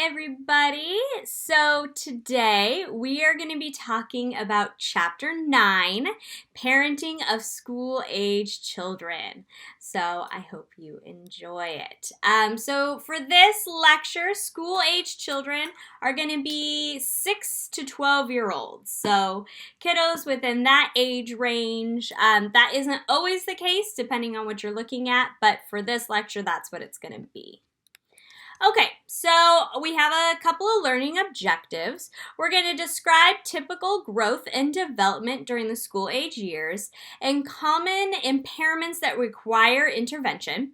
everybody. So today we are going to be talking about Chapter 9, Parenting of School-Age Children. So I hope you enjoy it. So for this lecture, school-age children are going to be 6 to 12-year-olds. So kiddos within that age range. That isn't always the case depending on what you're looking at, but for this lecture, that's what it's going to be. Okay, so we have a couple of learning objectives. We're going to describe typical growth and development during the school age years and common impairments that require intervention.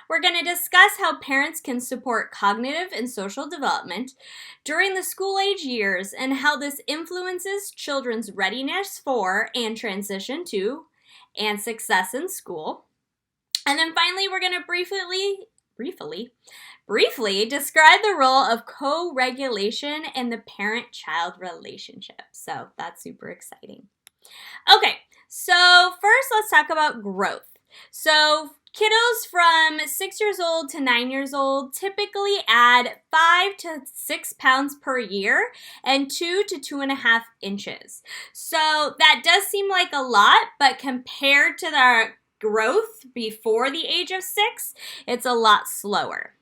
We're going to discuss how parents can support cognitive and social development during the school age years and how this influences children's readiness for and transition to and success in school. And then finally, we're going to briefly describe the role of co-regulation in the parent-child relationship. So that's super exciting. Okay, so first let's talk about growth. So kiddos from 6 years old to 9 years old typically add 5 to 6 pounds per year and 2 to 2.5 inches. So that does seem like a lot, but compared to the growth before the age of 6, it's a lot slower.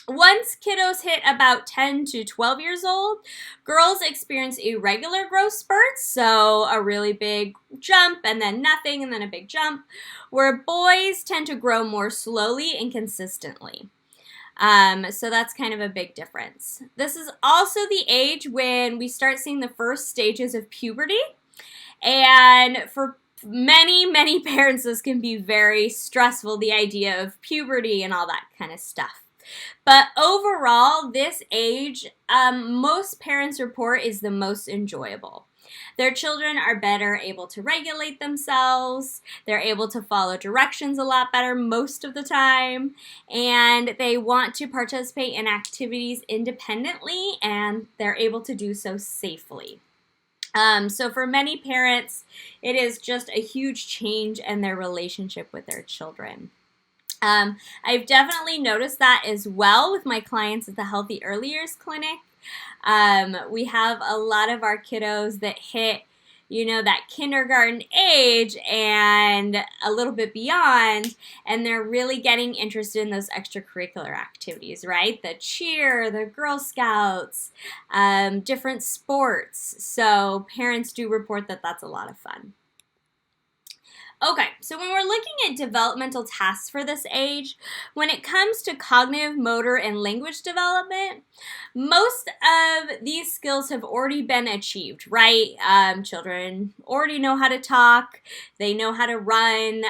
Once kiddos hit about 10 to 12 years old, girls experience irregular growth spurts, so a really big jump and then nothing and then a big jump, where boys tend to grow more slowly and consistently. So that's kind of a big difference. This is also the age when we start seeing the first stages of puberty, and for many parents, this can be very stressful, the idea of puberty and all that kind of stuff. But overall, this age, most parents report is the most enjoyable. Their children are better able to regulate themselves, they're able to follow directions a lot better most of the time, and they want to participate in activities independently, and they're able to do so safely. So for many parents, it is just a huge change in their relationship with their children. I've definitely noticed that as well with my clients at the Healthy Early Years Clinic. We have a lot of our kiddos that hit, that kindergarten age and a little bit beyond, and they're really getting interested in those extracurricular activities, right? The cheer, the Girl Scouts, different sports. So parents do report that that's a lot of fun. Okay, so when we're looking at developmental tasks for this age, when it comes to cognitive, motor, and language development, most of these skills have already been achieved, right? Children already know how to talk, they know how to run,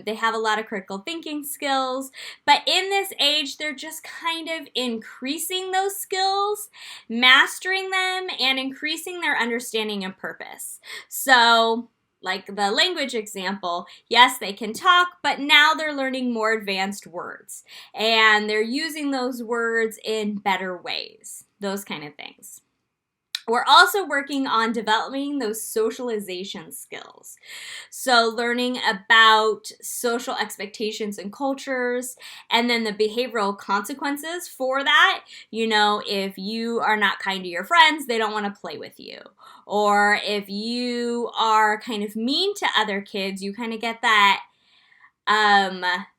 they have a lot of critical thinking skills, but in this age, they're just kind of increasing those skills, mastering them, and increasing their understanding and purpose. So, like the language example, yes, they can talk, but now they're learning more advanced words, and they're using those words in better ways, those kind of things. We're also working on developing those socialization skills. So learning about social expectations and cultures, and then the behavioral consequences for that. If you are not kind to your friends, they don't want to play with you. Or if you are kind of mean to other kids, you kind of get that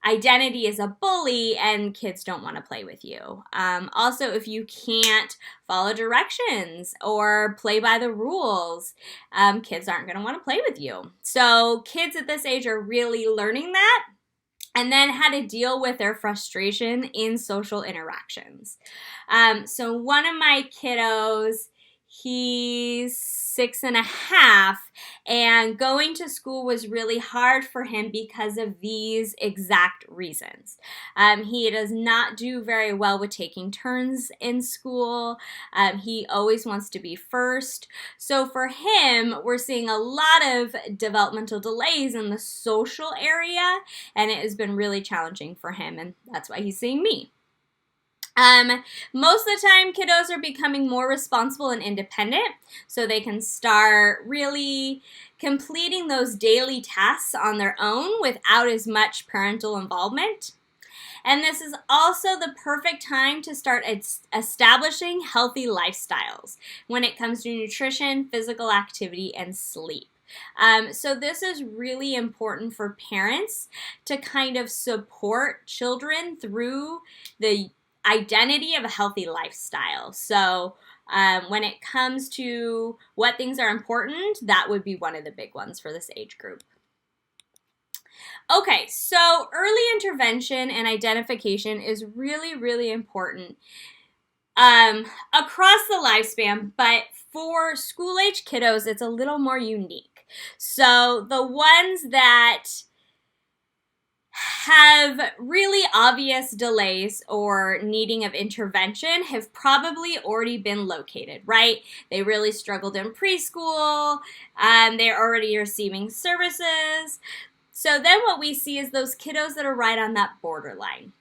identity as a bully, and kids don't want to play with you. Also, if you can't follow directions or play by the rules, kids aren't going to want to play with you. So kids at this age are really learning that, and then how to deal with their frustration in social interactions. So one of my kiddos, he's 6.5, and going to school was really hard for him because of these exact reasons. He does not do very well with taking turns in school. He always wants to be first. So for him, we're seeing a lot of developmental delays in the social area, and it has been really challenging for him, and that's why he's seeing me. Most of the time, kiddos are becoming more responsible and independent, so they can start really completing those daily tasks on their own without as much parental involvement. And this is also the perfect time to start establishing healthy lifestyles when it comes to nutrition, physical activity, and sleep. So this is really important for parents to kind of support children through the identity of a healthy lifestyle. So when it comes to what things are important, that would be one of the big ones for this age group. Okay, so early intervention and identification is really, really important across the lifespan, but for school-age kiddos, it's a little more unique. So the ones that have really obvious delays or needing of intervention have probably already been located, right? They really struggled in preschool, they're already receiving services. So then what we see is those kiddos that are right on that borderline,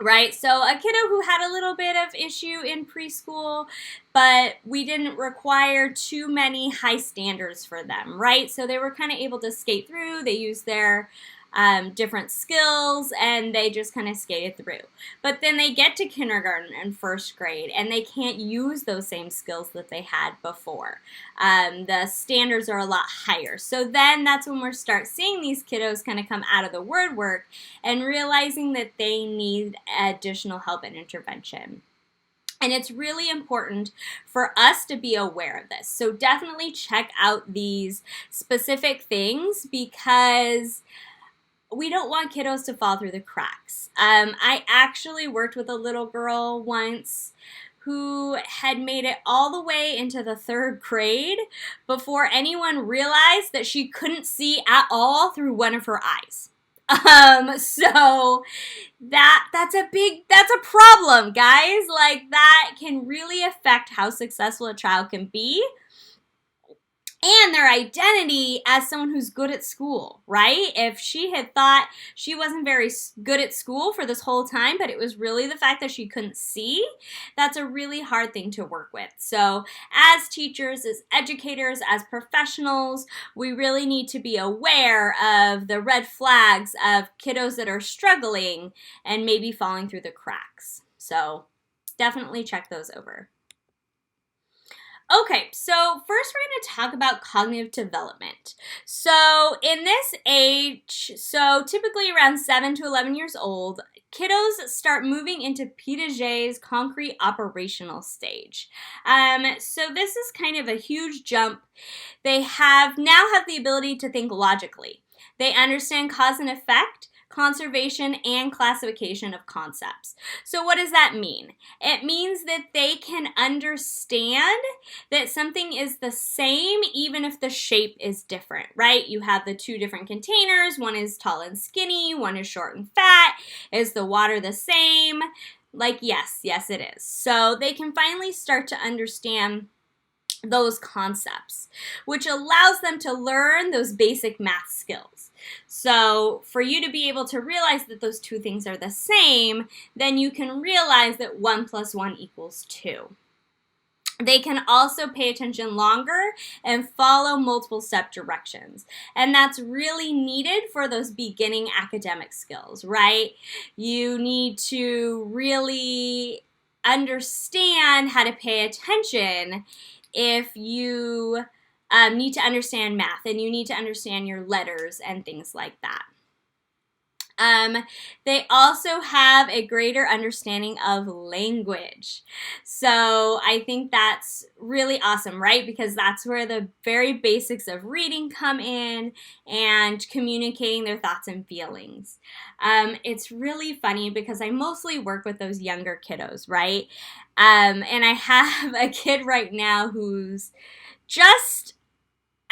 right? So a kiddo who had a little bit of issue in preschool, but we didn't require too many high standards for them, right? So they were kind of able to skate through. They used their different skills, and they just kind of skated through. But then they get to kindergarten and first grade, and they can't use those same skills that they had before. The standards are a lot higher. So then that's when we start seeing these kiddos kind of come out of the word work and realizing that they need additional help and intervention. And it's really important for us to be aware of this. So definitely check out these specific things, because we don't want kiddos to fall through the cracks. I actually worked with a little girl once who had made it all the way into the 3rd grade before anyone realized that she couldn't see at all through one of her eyes. So that's a problem, guys. Like, that can really affect how successful a child can be and their identity as someone who's good at school, right? If she had thought she wasn't very good at school for this whole time, but it was really the fact that she couldn't see, that's a really hard thing to work with. So as teachers, as educators, as professionals, we really need to be aware of the red flags of kiddos that are struggling and maybe falling through the cracks. So definitely check those over. Okay, so first we're going to talk about cognitive development. So in this age, so typically around 7 to 11 years old, kiddos start moving into Piaget's concrete operational stage. So this is kind of a huge jump. They now have the ability to think logically. They understand cause and effect, conservation, and classification of concepts. So what does that mean? It means that they can understand that something is the same even if the shape is different, right? You have the 2 different containers. One is tall and skinny, one is short and fat. Is the water the same? Like, yes, it is. So they can finally start to understand those concepts, which allows them to learn those basic math skills. So for you to be able to realize that those 2 things are the same, then you can realize that 1 + 1 = 2. They can also pay attention longer and follow multiple step directions. And that's really needed for those beginning academic skills, right? You need to really understand how to pay attention if you need to understand math and you need to understand your letters and things like that. They also have a greater understanding of language. So I think that's really awesome, right? Because that's where the very basics of reading come in and communicating their thoughts and feelings. It's really funny because I mostly work with those younger kiddos, right? And I have a kid right now who's just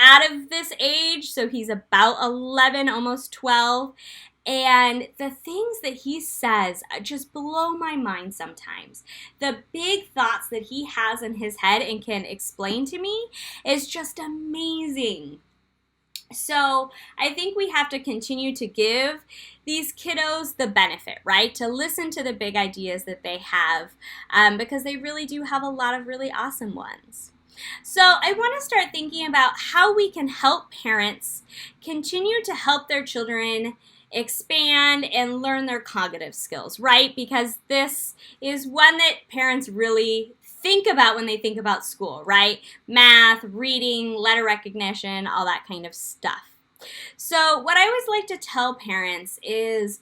out of this age, so he's about 11, almost 12. And the things that he says just blow my mind sometimes. The big thoughts that he has in his head and can explain to me is just amazing. So I think we have to continue to give these kiddos the benefit, right? To listen to the big ideas that they have, because they really do have a lot of really awesome ones. So I want to start thinking about how we can help parents continue to help their children expand and learn their cognitive skills, right? Because this is one that parents really think about when they think about school, right? Math, reading, letter recognition, all that kind of stuff. So what I always like to tell parents is,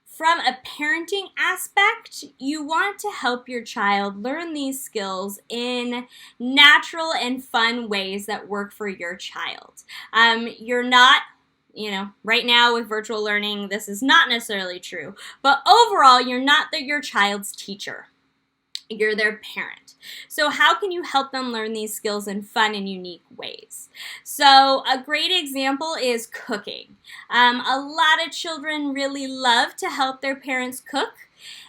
from a parenting aspect, you want to help your child learn these skills in natural and fun ways that work for your child. You're not, right now with virtual learning, this is not necessarily true, but overall, you're not your child's teacher. You're their parent. So how can you help them learn these skills in fun and unique ways? So a great example is cooking. A lot of children really love to help their parents cook.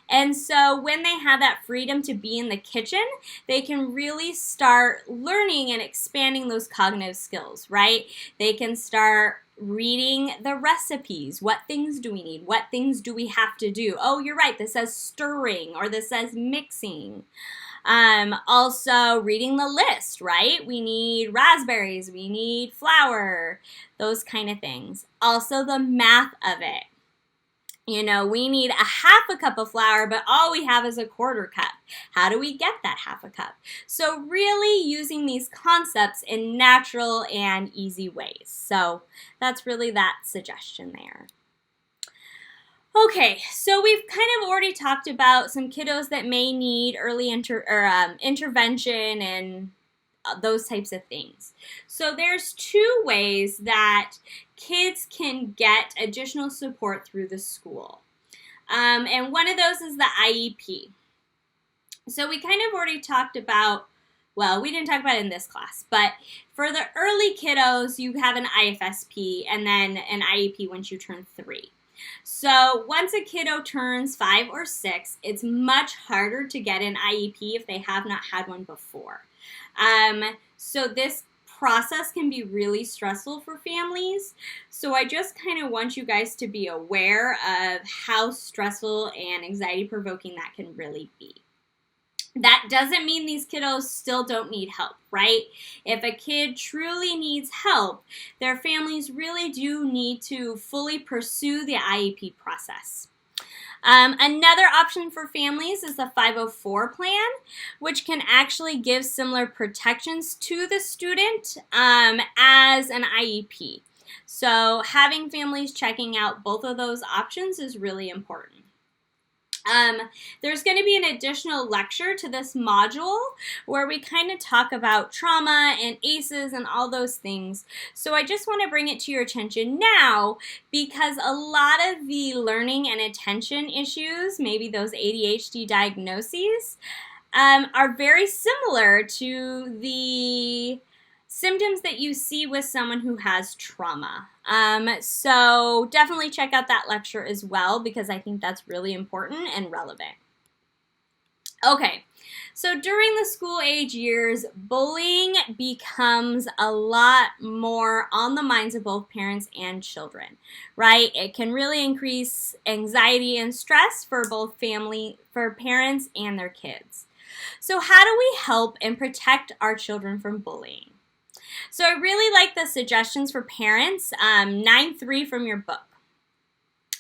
And so when they have that freedom to be in the kitchen, they can really start learning and expanding those cognitive skills, right? They can start reading the recipes. What things do we need? What things do we have to do? Oh, you're right. This says stirring or this says mixing. Also reading the list, right? We need raspberries. We need flour, those kind of things. Also the math of it. We need a half a cup of flour, but all we have is a quarter cup. How do we get that half a cup? So really using these concepts in natural and easy ways. So that's really that suggestion there. Okay, so we've kind of already talked about some kiddos that may need early intervention and those types of things. So there's two ways that kids can get additional support through the school. And one of those is the IEP. So we kind of already talked about, well, we didn't talk about it in this class, but for the early kiddos, you have an IFSP and then an IEP once you turn 3. So once a kiddo turns 5 or 6, it's much harder to get an IEP if they have not had one before. So this process can be really stressful for families. So I just kind of want you guys to be aware of how stressful and anxiety-provoking that can really be. That doesn't mean these kiddos still don't need help, right? If a kid truly needs help, their families really do need to fully pursue the IEP process. Another option for families is the 504 plan, which can actually give similar protections to the student as an IEP. So having families checking out both of those options is really important. There's going to be an additional lecture to this module where we kind of talk about trauma and ACEs and all those things. So I just want to bring it to your attention now because a lot of the learning and attention issues, maybe those ADHD diagnoses, are very similar to the symptoms that you see with someone who has trauma. So definitely check out that lecture as well because I think that's really important and relevant. Okay, so during the school age years, bullying becomes a lot more on the minds of both parents and children, right? It can really increase anxiety and stress for both for parents and their kids. So how do we help and protect our children from bullying? So I really like the suggestions for parents, 9.3 from your book.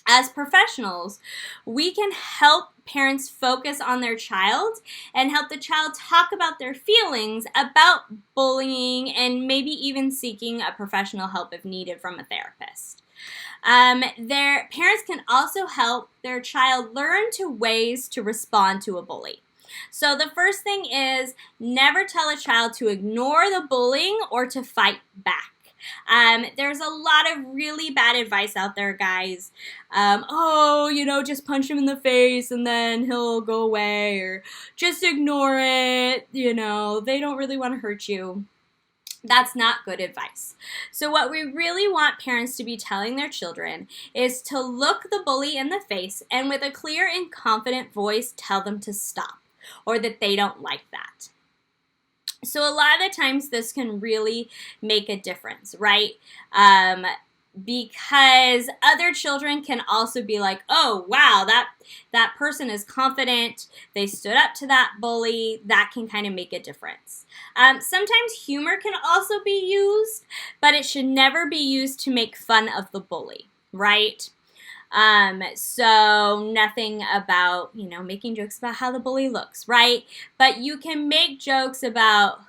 As professionals, we can help parents focus on their child and help the child talk about their feelings about bullying and maybe even seeking a professional help if needed from a therapist. Their parents can also help their child learn ways to respond to a bully. So the first thing is never tell a child to ignore the bullying or to fight back. There's a lot of really bad advice out there, guys. Just punch him in the face and then he'll go away, or just ignore it. They don't really want to hurt you. That's not good advice. So what we really want parents to be telling their children is to look the bully in the face and with a clear and confident voice tell them to stop, or that they don't like that. So a lot of the times this can really make a difference, right? Because other children can also be like, oh, wow, that person is confident. They stood up to that bully. That can kind of make a difference. Sometimes humor can also be used, but it should never be used to make fun of the bully, right? So nothing about, making jokes about how the bully looks, right? But you can make jokes about,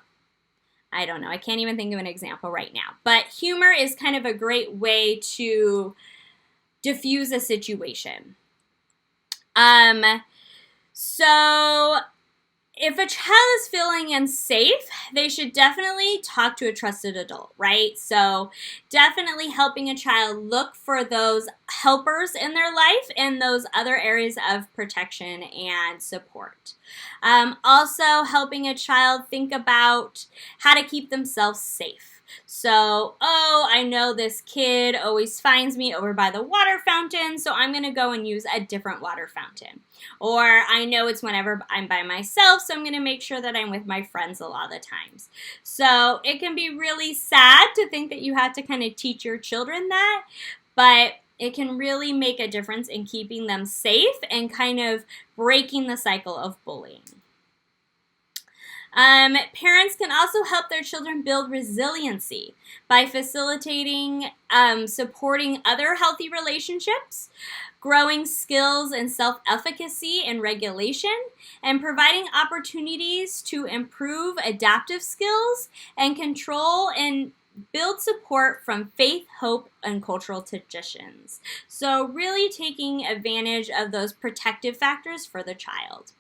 I don't know, I can't even think of an example right now. But humor is kind of a great way to diffuse a situation. So if a child is feeling unsafe, they should definitely talk to a trusted adult, right? So definitely helping a child look for those helpers in their life and those other areas of protection and support. Also helping a child think about how to keep themselves safe. So, I know this kid always finds me over by the water fountain, so I'm going to go and use a different water fountain. Or I know it's whenever I'm by myself, so I'm going to make sure that I'm with my friends a lot of the times. So it can be really sad to think that you have to kind of teach your children that, but it can really make a difference in keeping them safe and kind of breaking the cycle of bullying. Parents can also help their children build resiliency by facilitating, supporting other healthy relationships, growing skills in self-efficacy and regulation, and providing opportunities to improve adaptive skills and control and build support from faith, hope, and cultural traditions. So really taking advantage of those protective factors for the child.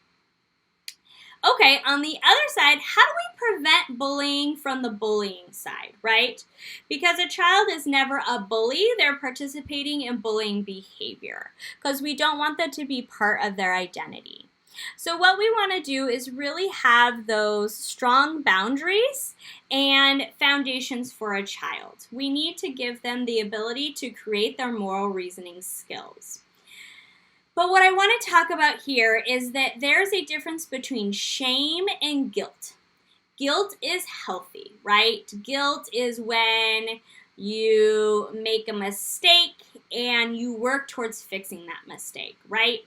Okay, on the other side, how do we prevent bullying from the bullying side, right? Because a child is never a bully, they're participating in bullying behavior because we don't want that to be part of their identity. So what we want to do is really have those strong boundaries and foundations for a child. We need to give them the ability to create their moral reasoning skills. But what I want to talk about here is that there's a difference between shame and guilt. Guilt is healthy, right? Guilt is when you make a mistake and you work towards fixing that mistake, right?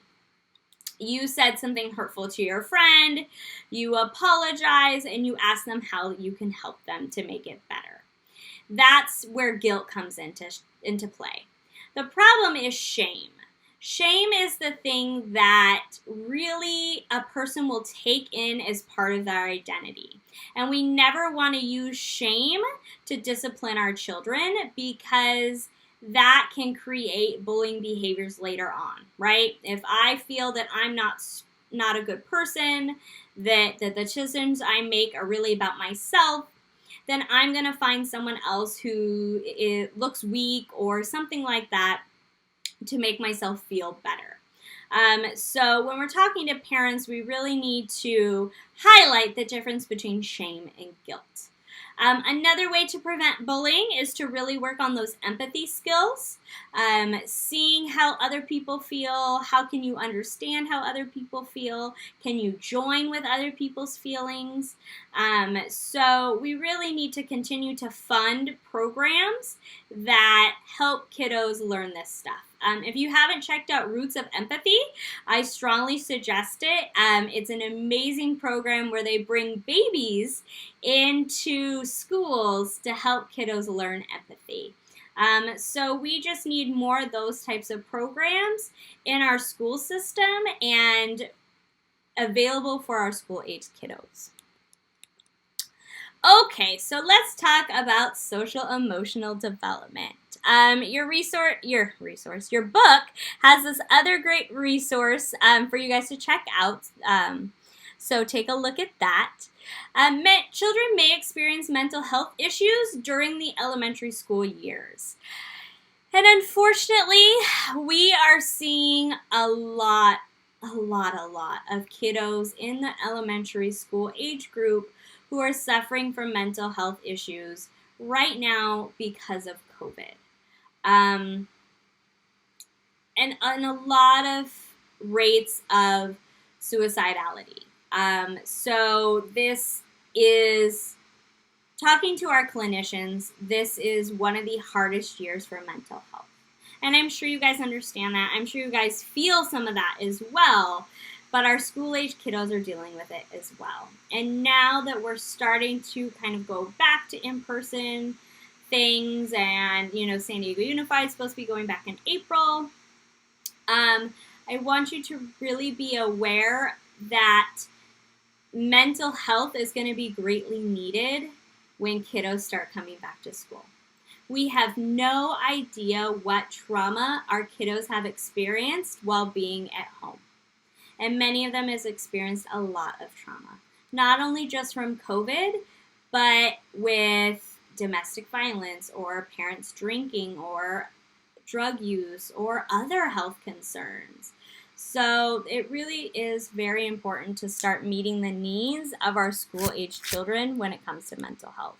You said something hurtful to your friend, you apologize, and you ask them how you can help them to make it better. That's where guilt comes into play. The problem is shame. Shame is the thing that really a person will take in as part of their identity. And we never want to use shame to discipline our children because that can create bullying behaviors later on, right? If I feel that I'm not a good person, that the decisions I make are really about myself, then I'm going to find someone else who looks weak or something like that to make myself feel better. So when we're talking to parents, we really need to highlight the difference between shame and guilt. Another way to prevent bullying is to really work on those empathy skills, seeing how other people feel. How can you understand how other people feel? Can you join with other people's feelings? So we really need to continue to fund programs that help kiddos learn this stuff. If you haven't checked out Roots of Empathy, I strongly suggest it. It's an amazing program where they bring babies into schools to help kiddos learn empathy. So we just need more of those types of programs in our school system and available for our school-age kiddos. Okay, so let's talk about social emotional development. Your book has this other great resource for you guys to check out. So take a look at that. Children may experience mental health issues during the elementary school years. And unfortunately, we are seeing a lot of kiddos in the elementary school age group who are suffering from mental health issues right now because of COVID. And a lot of rates of suicidality. So this is, talking to our clinicians, this is one of the hardest years for mental health. And I'm sure you guys understand that. I'm sure you guys feel some of that as well. But our school-age kiddos are dealing with it as well. And now that we're starting to kind of go back to in-person things and, San Diego Unified is supposed to be going back in April, I want you to really be aware that mental health is going to be greatly needed when kiddos start coming back to school. We have no idea what trauma our kiddos have experienced while being at home. And many of them has experienced a lot of trauma, not only just from COVID, but with domestic violence or parents drinking or drug use or other health concerns. So it really is very important to start meeting the needs of our school-age children when it comes to mental health.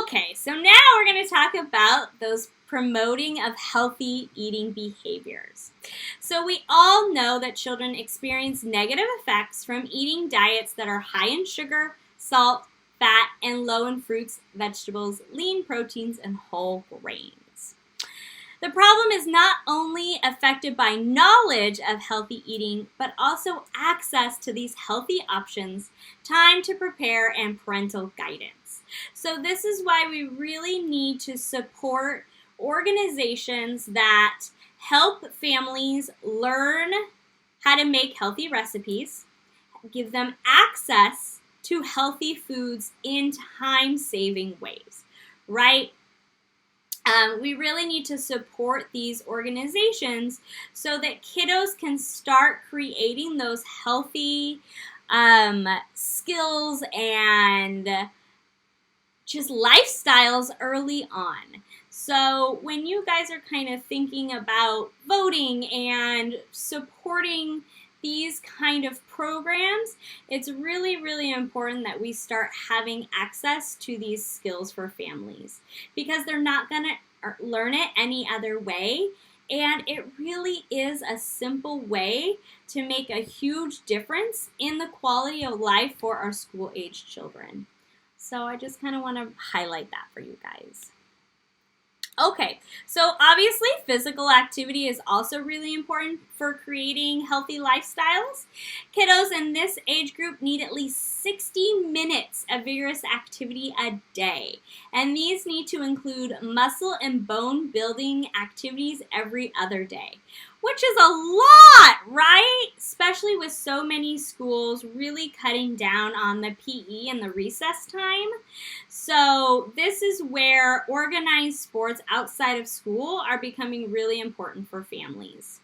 Okay, so now we're going to talk about those promoting of healthy eating behaviors. So we all know that children experience negative effects from eating diets that are high in sugar, salt, fat, and low in fruits, vegetables, lean proteins, and whole grains. The problem is not only affected by knowledge of healthy eating, but also access to these healthy options, time to prepare, and parental guidance. So this is why we really need to support organizations that help families learn how to make healthy recipes, give them access to healthy foods in time-saving ways, right? We really need to support these organizations so that kiddos can start creating those healthy skills and just lifestyles early on. So when you guys are kind of thinking about voting and supporting these kind of programs, it's really, really important that we start having access to these skills for families because they're not going to learn it any other way. And it really is a simple way to make a huge difference in the quality of life for our school-age children. So I just kind of want to highlight that for you guys. Okay, so obviously physical activity is also really important for creating healthy lifestyles. Kiddos in this age group need at least 60 minutes of vigorous activity a day. And these need to include muscle and bone building activities every other day, which is a lot, right? Especially with so many schools really cutting down on the PE and the recess time. So this is where organized sports outside of school are becoming really important for families.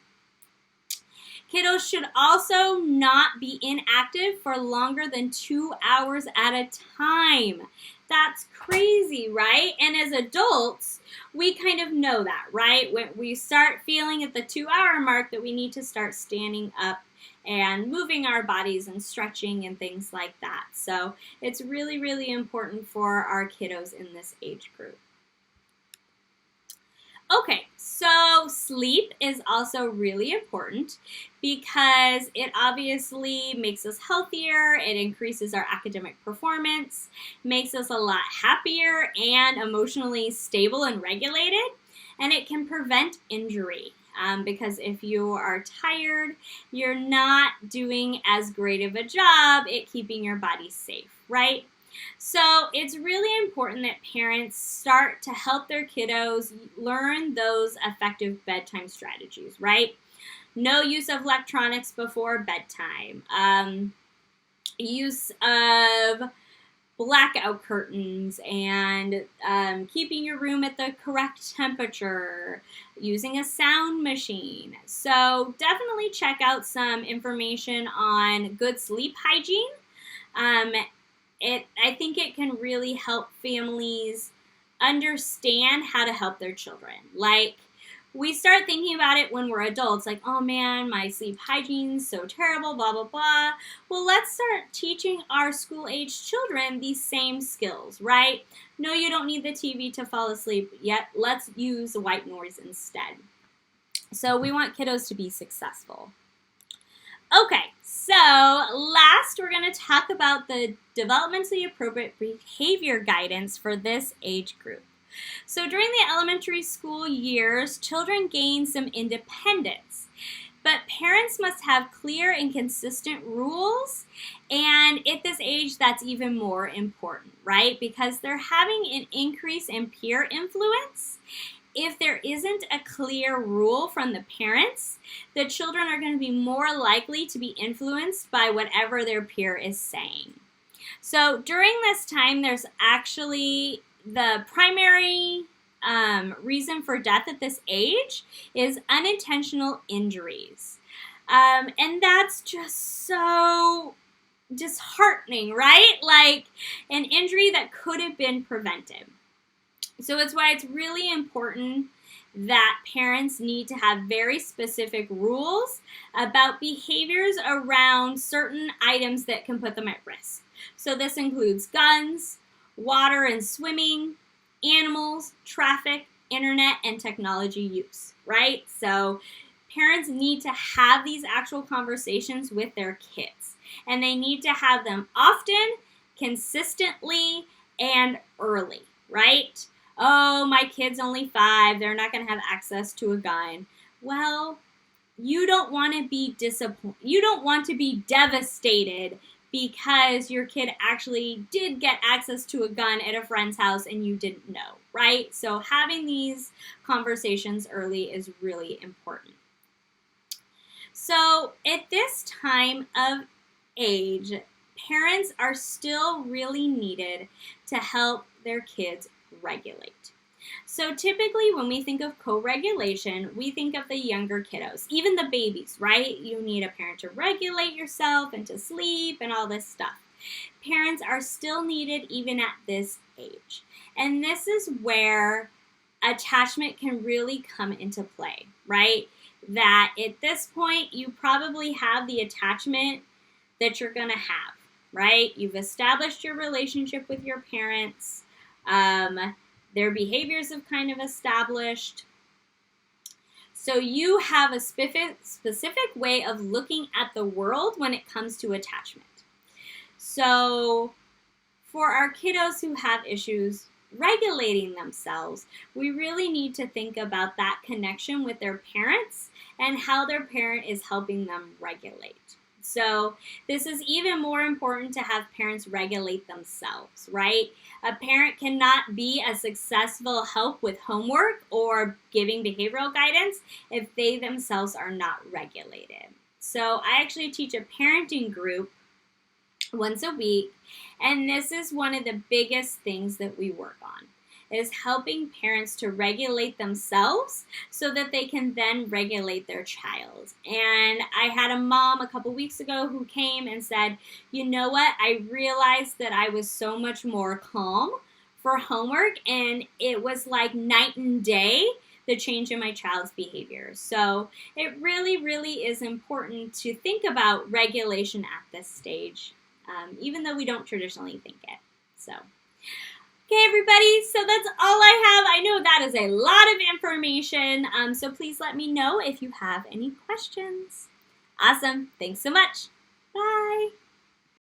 Kiddos should also not be inactive for longer than 2 hours at a time. That's crazy, right? And as adults, we kind of know that, right? When we start feeling at the 2-hour mark that we need to start standing up and moving our bodies and stretching and things like that. So it's really, really important for our kiddos in this age group. Okay, so sleep is also really important because it obviously makes us healthier, it increases our academic performance, makes us a lot happier and emotionally stable and regulated, and it can prevent injury. Because if you are tired, you're not doing as great of a job at keeping your body safe, right? So it's really important that parents start to help their kiddos learn those effective bedtime strategies, right? No use of electronics before bedtime, use of blackout curtains and keeping your room at the correct temperature, using a sound machine. So definitely check out some information on good sleep hygiene. I think it can really help families understand how to help their children. Like, we start thinking about it when we're adults, like, oh man, my sleep hygiene's so terrible, blah, blah, blah. Well, let's start teaching our school-age children these same skills, right? No, you don't need the TV to fall asleep yet. Let's use white noise instead. So we want kiddos to be successful. Okay, so last we're going to talk about the developmentally appropriate behavior guidance for this age group. So during the elementary school years, children gain some independence, but parents must have clear and consistent rules, and at this age, that's even more important, right? Because they're having an increase in peer influence, if there isn't a clear rule from the parents, the children are going to be more likely to be influenced by whatever their peer is saying. So during this time, there's actually the primary reason for death at this age is unintentional injuries. And that's just so disheartening, right? Like an injury that could have been prevented. So it's why it's really important that parents need to have very specific rules about behaviors around certain items that can put them at risk. So this includes guns, water and swimming, animals, traffic, internet, and technology use, right? So parents need to have these actual conversations with their kids, and they need to have them often, consistently, and early, right? Oh, my kid's only 5, they're not going to have access to a gun. Well, you don't want to be disappointed. You don't want to be devastated because your kid actually did get access to a gun at a friend's house and you didn't know, right? So having these conversations early is really important. So at this time of age, parents are still really needed to help their kids regulate. So typically when we think of co-regulation, we think of the younger kiddos, even the babies, right? You need a parent to regulate yourself and to sleep and all this stuff. Parents are still needed even at this age. And this is where attachment can really come into play, right? That at this point, you probably have the attachment that you're going to have, right? You've established your relationship with your parents. Their behaviors have kind of established. So you have a specific way of looking at the world when it comes to attachment. So for our kiddos who have issues regulating themselves, we really need to think about that connection with their parents and how their parent is helping them regulate. So this is even more important to have parents regulate themselves, right? A parent cannot be a successful help with homework or giving behavioral guidance if they themselves are not regulated. So I actually teach a parenting group once a week, and this is one of the biggest things that we work on, is helping parents to regulate themselves so that they can then regulate their child. And I had a mom a couple weeks ago who came and said, you know what, I realized that I was so much more calm for homework, and it was like night and day, the change in my child's behavior. So it really, really is important to think about regulation at this stage, even though we don't traditionally think it. So. Okay, everybody, so that's all I have. I know that is a lot of information, so please let me know if you have any questions. Awesome. Thanks so much. Bye.